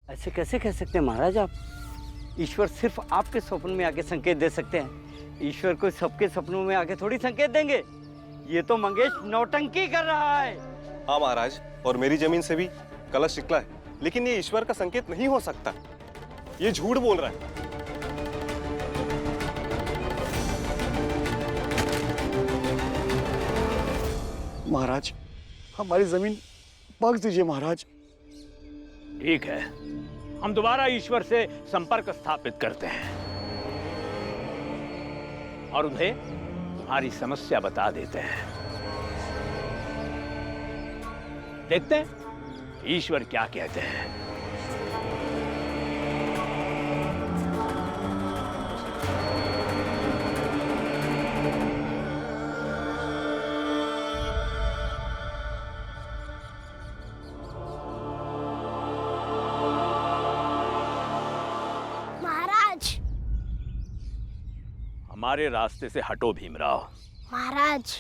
ऐसे कैसे कह सकते हैं महाराज आप? ईश्वर सिर्फ आपके स्वप्न में आके संकेत दे सकते हैं। ईश्वर को सबके सपनों में आके थोड़ी संकेत देंगे। ये तो मंगेश नौटंकी कर रहा है। हाँ महाराज, और मेरी जमीन से भी कलश निकला है, लेकिन ये ईश्वर का संकेत नहीं हो सकता। ये झूठ बोल रहा है। महाराज, हमारी जमीन बख्श दीजिए महाराज। ठीक है, हम दोबारा ईश्वर से संपर्क स्थापित करते हैं और उन्हें तुम्हारी समस्या बता देते हैं। देखते हैं ईश्वर क्या कहते हैं। हमारे रास्ते से हटो भीमराव। महाराज,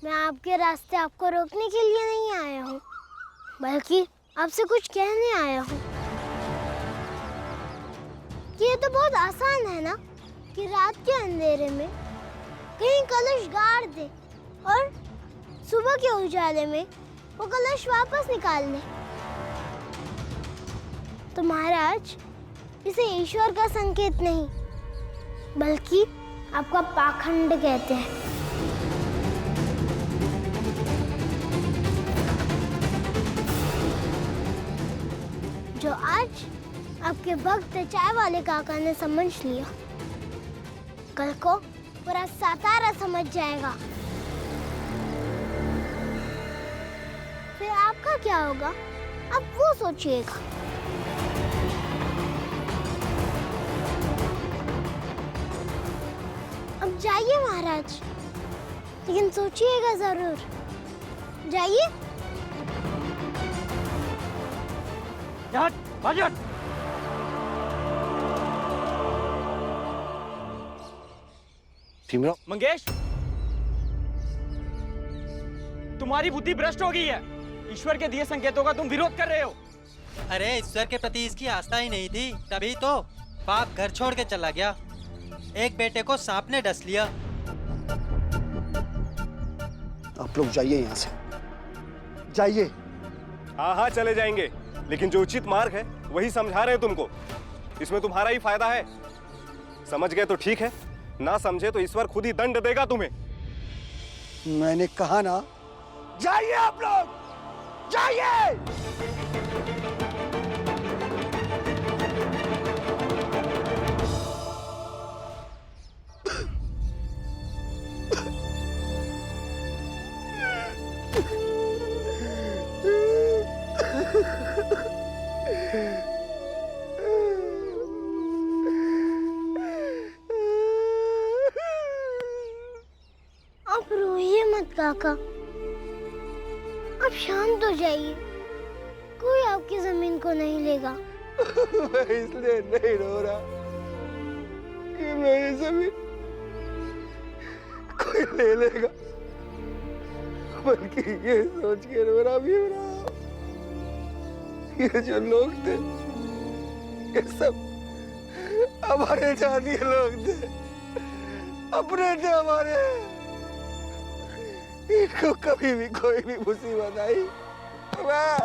मैं आपके रास्ते आपको रोकने के लिए नहीं आया हूँ, बल्कि आपसे कुछ कहने आया हूँ। ये तो बहुत आसान है ना कि रात के अंधेरे में कहीं कलश गाड़ दे और सुबह के उजाले में वो कलश वापस निकाल ले। तो महाराज, इसे ईश्वर का संकेत नहीं बल्कि आपका पाखंड कहते हैं। जो आज आपके वक्त चाय वाले काका ने समझ लिया, कल को पूरा सातारा समझ जाएगा। फिर आपका क्या होगा, अब वो सोचिएगा। अब जाइए महाराज, लेकिन सोचिएगा जरूर। जाइए। भीमराव, मंगेश, तुम्हारी बुद्धि भ्रष्ट हो गई है। ईश्वर के दिए संकेतों का तुम विरोध कर रहे हो। अरे ईश्वर के प्रति इसकी आस्था ही नहीं थी, तभी तो बाप घर छोड़ के चला गया। एक बेटे को सांप ने डस लिया। आप लोग जाइए यहाँ से, जाइए। हाँ हाँ चले जाएंगे, लेकिन जो उचित मार्ग है वही समझा रहे हैं तुमको। इसमें तुम्हारा ही फायदा है। समझ गए तो ठीक है, ना समझे तो ईश्वर खुद ही दंड देगा तुम्हें। मैंने कहा ना, जाइए आप लोग, जाइए। आप रोइए मत काका, आप शांत हो जाइए। कोई आपकी जमीन को नहीं लेगा। मैं इसलिए नहीं रो रहा कि मेरी जमीन कोई ले लेगा, बल्कि ये सोच के रो रहा भी रहा, ये जो लोग थे ये सब हमारे जातीय लोग थे, अपने थे हमारे। इनको कभी भी कोई भी मुसीबत आई तो मैं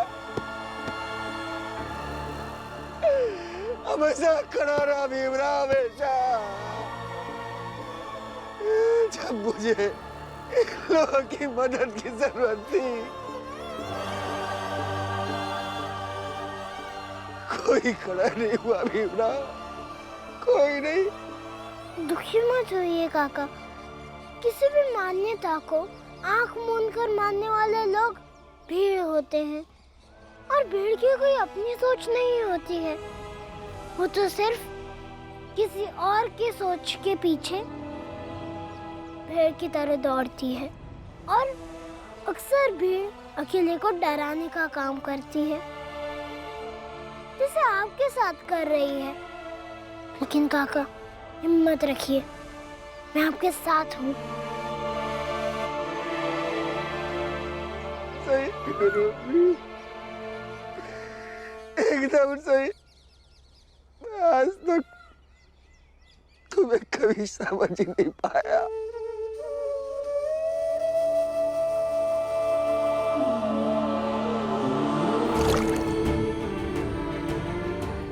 हमेशा खड़ा रहा भीमराव, हमेशा। जब मुझे इन लोगों की मदद की जरूरत थी, कोई खड़ा नहीं हुआ भीमराव, कोई नहीं। दुखी मत होइए काका। किसी भी मान्यता को आंख मूंद कर मानने वाले लोग भीड़ होते हैं, और भीड़ की कोई अपनी सोच नहीं होती है। वो तो सिर्फ किसी और की सोच के पीछे भेड़ की तरह दौड़ती है, और अक्सर भीड़ अकेले को डराने का काम करती है, जैसे आपके साथ कर रही है। लेकिन काका, हिम्मत रखिए, मैं आपके साथ हूँ। एकदम सही। आज तक तुम्हें कभी समझ ही नहीं पाया।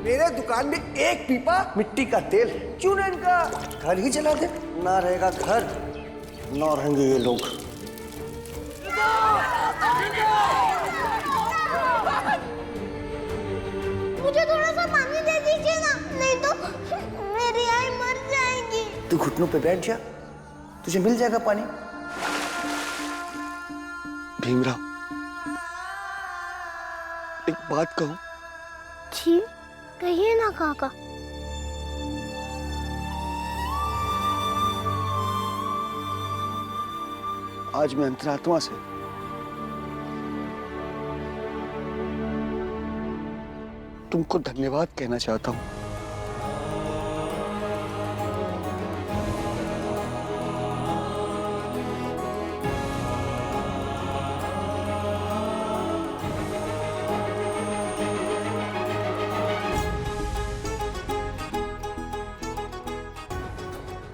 मेरे दुकान में एक पीपा मिट्टी का तेल है, क्यों ना इनका घर ही जला दे? ना रहेगा घर, ना रहेंगे ये लोग। मुझे थोड़ा सा पानी दे दीजिए ना, नहीं तो मेरी आई मर जाएगी। तू घुटनों पे बैठ जा, तुझे मिल जाएगा पानी। भीमराव, एक बात कहूं? जी कहिए ना काका। आज मैं अंतरात्मा से तुमको धन्यवाद कहना चाहता हूं।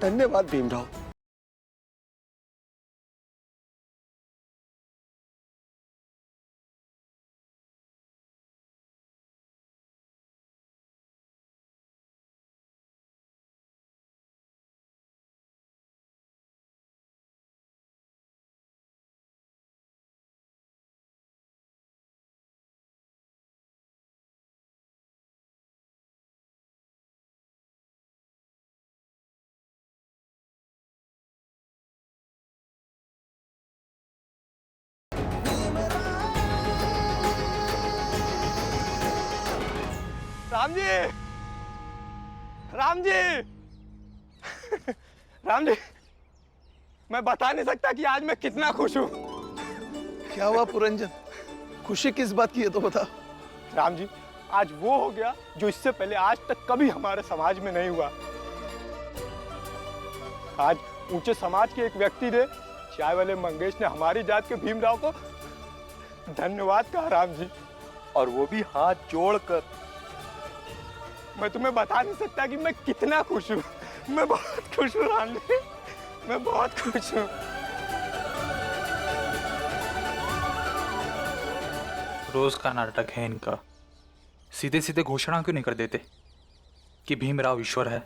धन्यवाद भीमराव। राम जी, राम जी, राम जी, मैं बता नहीं सकता कि आज मैं कितना खुश हूँ। क्या हुआ पुरंजन? खुशी किस बात की है तो बता। राम जी, आज वो हो गया जो इससे पहले आज तक कभी हमारे समाज में नहीं हुआ। आज ऊंचे समाज के एक व्यक्ति ने, चाय वाले मंगेश ने हमारी जात के भीमराव को धन्यवाद कहा राम जी, और वो भी हाथ जोड़कर। मैं तुम्हें बता नहीं सकता कि मैं कितना खुश हूँ। मैं बहुत खुश हूँ राम जी, मैं बहुत खुश हूँ। रोज का नाटक है इनका। सीधे सीधे घोषणा क्यों नहीं कर देते कि भीमराव ईश्वर है?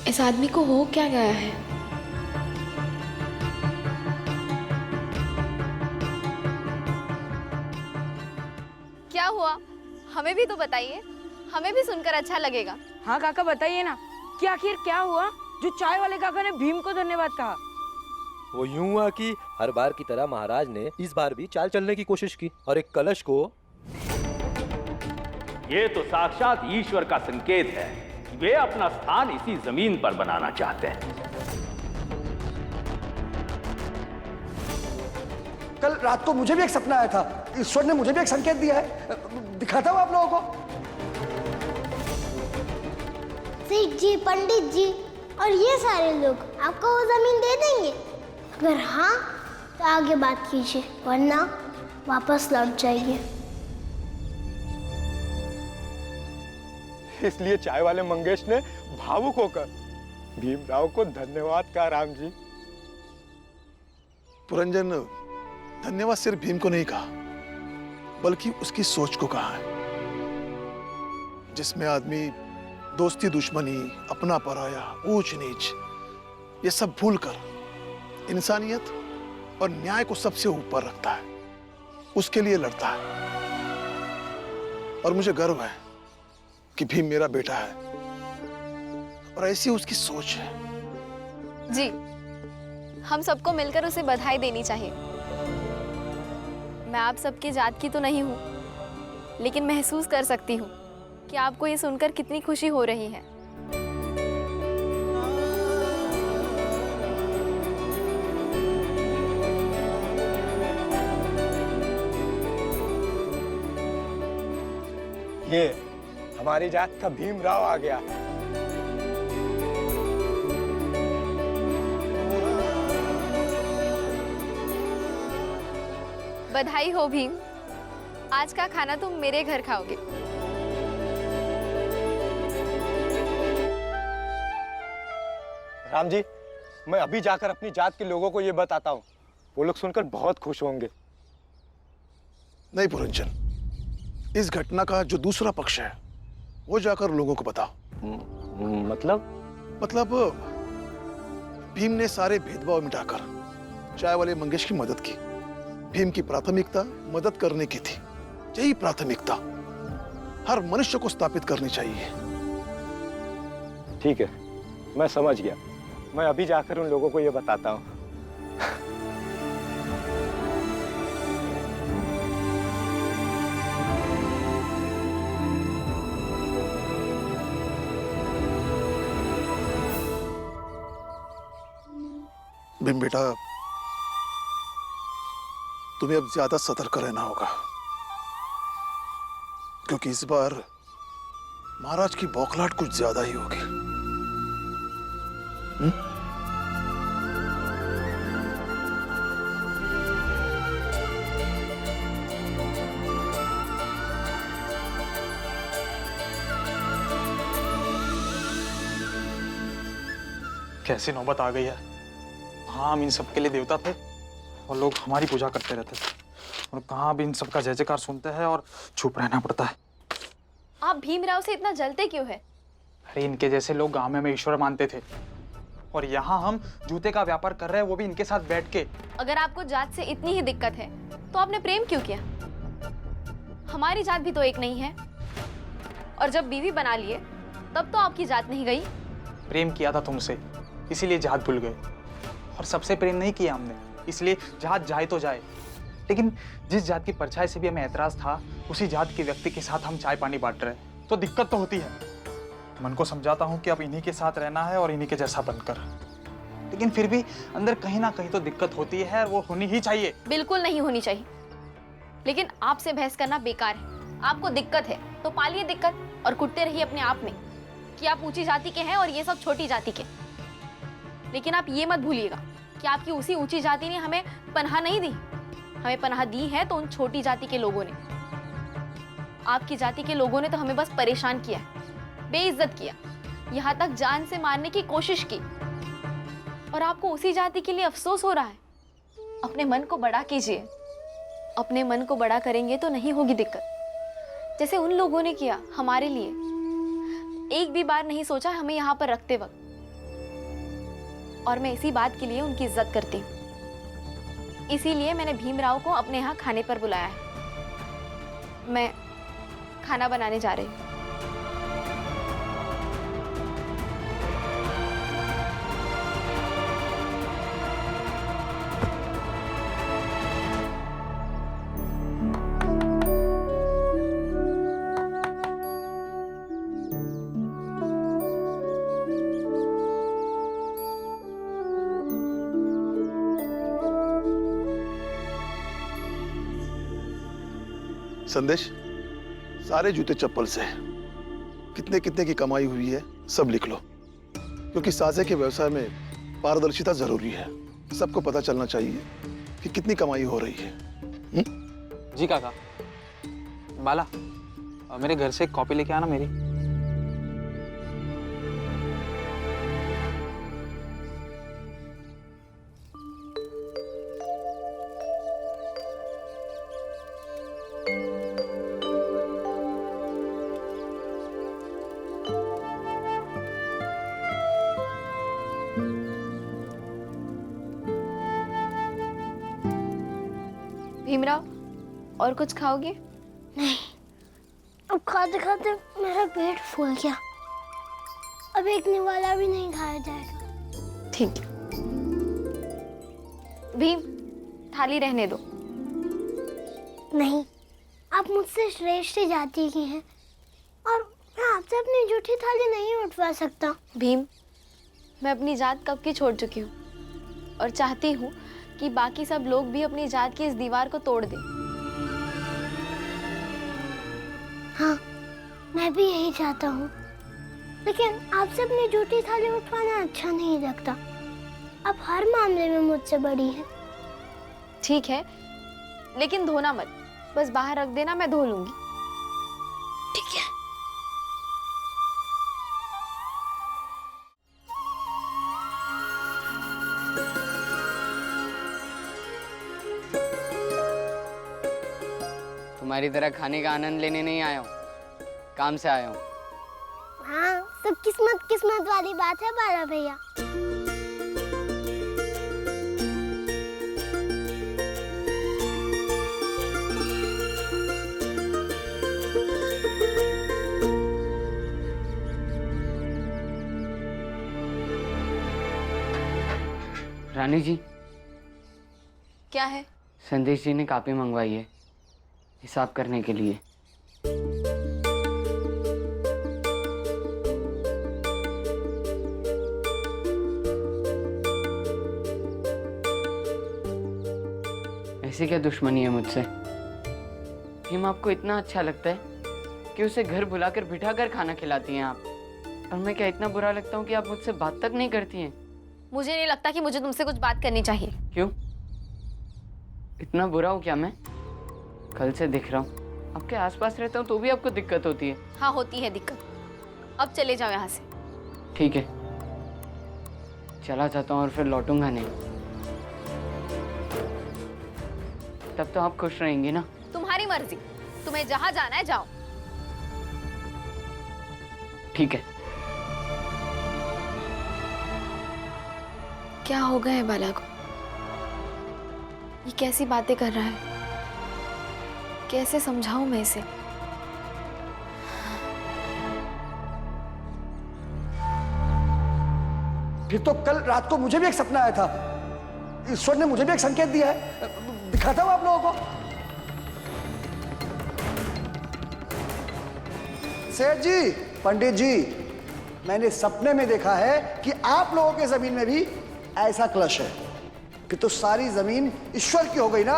इस आदमी को हो क्या गया है? क्या हुआ? हमें भी तो बताइए, हमें भी सुनकर अच्छा लगेगा। हाँ काका बताइए ना कि आखिर क्या हुआ जो चाय वाले काका ने भीम को धन्यवाद कहा। वो यूं हुआ कि हर बार की तरह महाराज ने इस बार भी चाल चलने की कोशिश की और एक कलश को। ये तो साक्षात ईश्वर का संकेत है कि वे अपना स्थान इसी जमीन पर बनाना चाहते हैं। कल रात को मुझे भी एक सपना आया था, ईश्वर ने मुझे भी एक संकेत दिया है, दिखाता हूं आप लोगों को। सेठ जी, पंडित जी और ये सारे लोग आपको वो जमीन दे देंगे? अगर हाँ तो आगे बात कीजिए, वरना वापस लौट जाइए। इसलिए चाय वाले मंगेश ने भावुक होकर भीमराव को धन्यवाद कहा राम जी। पुरंजन, धन्यवाद सिर्फ भीम को नहीं कहा, बल्कि उसकी सोच को कहा है, जिसमें आदमी दोस्ती दुश्मनी, अपना पराया, ऊंच नीच, ये सब भूलकर इंसानियत और न्याय को सबसे ऊपर रखता है, उसके लिए लड़ता है। और मुझे गर्व है कि भीम मेरा बेटा है और ऐसी उसकी सोच है। जी, हम सबको मिलकर उसे बधाई देनी चाहिए। मैं आप सबकी जात की तो नहीं हूँ, लेकिन महसूस कर सकती हूँ कि आपको ये सुनकर कितनी खुशी हो रही है। ये हमारी जात का भीमराव आ गया। बधाई हो भीम, आज का खाना तुम मेरे घर खाओगे। राम जी, मैं अभी जाकर अपनी जात के लोगों को ये बताता हूँ, वो लोग सुनकर बहुत खुश होंगे। नहीं पुरंजन, इस घटना का जो दूसरा पक्ष है वो जाकर लोगों को बताओ। मतलब भीम ने सारे भेदभाव मिटाकर चाय वाले मंगेश की मदद की। भीम की प्राथमिकता मदद करने की थी। यही प्राथमिकता हर मनुष्य को स्थापित करनी चाहिए। ठीक है, मैं समझ गया। मैं अभी जाकर उन लोगों को ये बताता हूँ। भीम बेटा, तुम्हें अब ज्यादा सतर्क रहना होगा, क्योंकि इस बार महाराज की बौखलाहट कुछ ज्यादा ही होगी। कैसी नौबत आ गई है। हाँ, हम इन सब के लिए देवता थे और लोग हमारी पूजा करते रहते थे, और कहाँ भी इन सब का जय जयकार सुनते हैं और चुप रहना पड़ता है। आप भीमराव से इतना जलते क्यों है? अरे इनके जैसे लोग गांव में हमें ईश्वर मानते थे, और यहाँ हम जूते का व्यापार कर रहे हैं, वो भी इनके साथ बैठ के। अगर आपको जात से इतनी ही दिक्कत है तो आपने प्रेम क्यों किया? हमारी जात भी तो एक नहीं है, और जब बीवी बना लिए तब तो आपकी जात नहीं गई। प्रेम किया था तुमसे, इसीलिए जात भूल गए, और सबसे प्रेम नहीं किया हमने, इसलिए जात जाए तो जाए। लेकिन जिस जात की परछाई से भी हमें ऐतराज था, उसी जात के व्यक्ति के साथ हम चाय पानी बांट रहे हैं, तो दिक्कत तो होती है। मन को समझाता हूँ कि अब इन्हीं के साथ रहना है और इन्हीं के जैसा बनकर, लेकिन फिर भी अंदर कहीं ना कहीं तो दिक्कत होती है, और वो होनी ही चाहिए। बिल्कुल नहीं होनी चाहिए, लेकिन आपसे बहस करना बेकार है। आपको दिक्कत है तो पालिए दिक्कत, और कुटते रहिए अपने आप में कि आप ऊंची जाति के हैं और ये सब छोटी जाति के। लेकिन आप ये मत भूलिएगा कि आपकी उसी ऊंची जाति ने हमें पनाह नहीं दी। हमें पनाह दी है तो उन छोटी जाति के लोगों ने। आपकी जाति के लोगों ने तो हमें बस परेशान किया, बेइज्जत किया, यहाँ तक जान से मारने की कोशिश की, और आपको उसी जाति के लिए अफसोस हो रहा है। अपने मन को बड़ा कीजिए। अपने मन को बड़ा करेंगे तो नहीं होगी दिक्कत, जैसे उन लोगों ने किया हमारे लिए। एक भी बार नहीं सोचा हमें यहाँ पर रखते वक्त, और मैं इसी बात के लिए उनकी इज्जत करती हूँ। इसीलिए मैंने भीमराव को अपने यहाँ खाने पर बुलाया है। मैं खाना बनाने जा रही हूँ। संदेश, सारे जूते चप्पल से कितने कितने की कमाई हुई है सब लिख लो, क्योंकि साजे के व्यवसाय में पारदर्शिता जरूरी है। सबको पता चलना चाहिए कि कितनी कमाई हो रही है। जी काका। बाला, मेरे घर से एक कॉपी लेके आना मेरी। भीमराव, और कुछ खाओगे? नहीं, अब खाते खाते मेरा पेट फूल गया। अब एक निवाला भी नहीं खाया जाएगा। ठीक है। भीम, थाली रहने दो। नहीं, आप मुझसे श्रेष्ठ जाति की हैं, और मैं आपसे अपनी जूठी थाली नहीं उठवा सकता। भीम, मैं अपनी जात कब की छोड़ चुकी हूँ, और चाहती हूँ कि बाकी सब लोग भी अपनी जात की इस दीवार को तोड़ दें। हाँ, मैं भी यही चाहता हूँ, लेकिन आपसे अपनी जूठी थाली उठवाना अच्छा नहीं लगता। आप हर मामले में मुझसे बड़ी हैं। ठीक है, लेकिन धोना मत, बस बाहर रख देना, मैं धो लूंगी। ठीक है। तुम्हारी तरह खाने का आनंद लेने नहीं आया हूँ, काम से आया हूँ। हाँ, सब किस्मत किस्मत वाली बात है बाला भैया। रानी जी, क्या है? संदेश जी ने कॉपी मंगवाई है हिसाब करने के लिए। ऐसी क्या दुश्मनी है मुझसे? भीम आपको इतना अच्छा लगता है कि उसे घर बुलाकर बिठाकर खाना खिलाती हैं आप, और मैं क्या इतना बुरा लगता हूँ कि आप मुझसे बात तक नहीं करती हैं? मुझे नहीं लगता कि मुझे तुमसे कुछ बात करनी चाहिए। क्यों? इतना बुरा हूँ क्या मैं? कल से दिख रहा हूँ आपके आसपास रहता हूँ तो भी आपको दिक्कत होती है। हाँ, होती है दिक्कत। अब चले जाओ यहाँ से। ठीक है, चला जाता हूँ और फिर लौटूंगा नहीं। तब तो आप खुश रहेंगी ना? तुम्हारी मर्जी, तुम्हें जहाँ जाना है जाओ। ठीक है। क्या हो गया है बाला को? ये कैसी बातें कर रहा है? कैसे समझाऊं मैं इसे? फिर तो कल रात को मुझे भी एक सपना आया था। ईश्वर ने मुझे भी एक संकेत दिया है, दिखाता हूं आप लोगों को। सेठ जी, पंडित जी, मैंने सपने में देखा है कि आप लोगों के जमीन में भी ऐसा कलश है। फिर तो सारी जमीन ईश्वर की हो गई ना।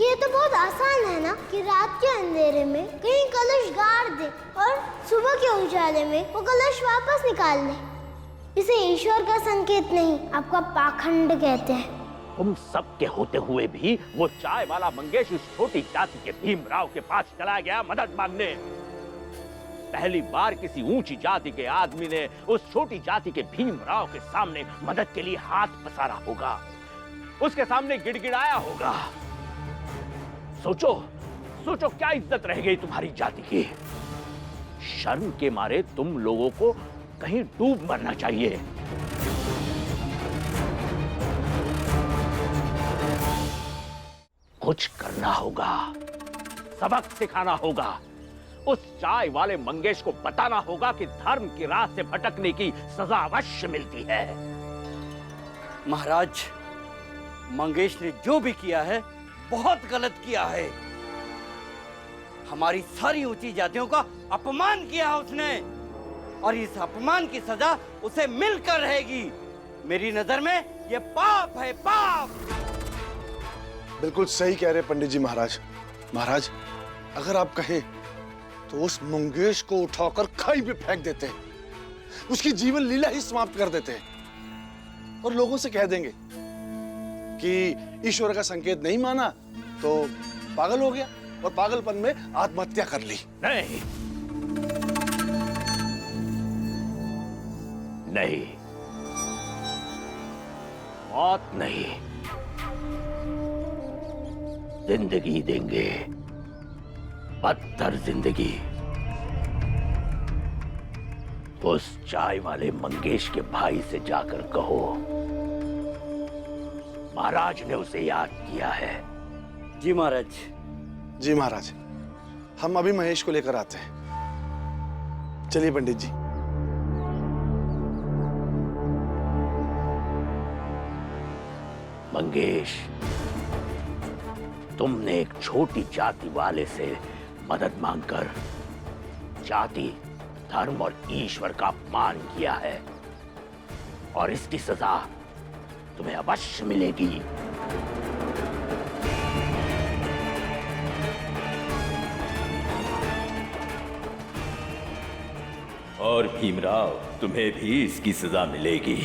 ये तो बहुत आसान है ना कि रात के अंधेरे में कहीं कलश गाड़ दे और सुबह के उजाले में वो कलश वापस निकाल ले। इसे ईश्वर का संकेत नहीं, आपका पाखंड कहते हैं। तुम सब के होते हुए भी वो चाय वाला मंगेश उस छोटी जाति के भीमराव के पास चला गया मदद मांगने। पहली बार किसी ऊंची जाति के आदमी ने उस छोटी जाति के भीमराव के सामने मदद के लिए हाथ पसारा होगा, उसके सामने गिड़गिड़ाया होगा। सोचो सोचो क्या इज्जत रह गई तुम्हारी जाति की। शर्म के मारे तुम लोगों को कहीं डूब मरना चाहिए। कुछ करना होगा, सबक सिखाना होगा। उस चाय वाले मंगेश को बताना होगा कि धर्म की राह से भटकने की सजा अवश्य मिलती है। महाराज, मंगेश ने जो भी किया है बहुत गलत किया है। हमारी सारी ऊंची जातियों का अपमान किया है उसने, और इस अपमान की सजा उसे मिलकर रहेगी। मेरी नजर में ये पाप है, पाप। बिल्कुल सही कह रहे पंडित जी महाराज। महाराज, अगर आप कहें तो उस मंगेश को उठाकर खाई में फेंक देते हैं, उसकी जीवन लीला ही समाप्त कर देते हैं, और लोगों से कह देंगे कि ईश्वर का संकेत नहीं माना तो पागल हो गया और पागलपन में आत्महत्या कर ली। नहीं नहीं, मौत नहीं, जिंदगी देंगे, बदतर जिंदगी। उस चाय वाले मंगेश के भाई से जाकर कहो महाराज ने उसे याद किया है। जी महाराज। जी महाराज, हम अभी महेश को लेकर आते हैं। चलिए पंडित जी। मंगेश, तुमने एक छोटी जाति वाले से मदद मांगकर जाति, धर्म और ईश्वर का अपमान किया है, और इसकी सजा तुम्हें अवश्य मिलेगी। और भीमराव, तुम्हें भी इसकी सजा मिलेगी।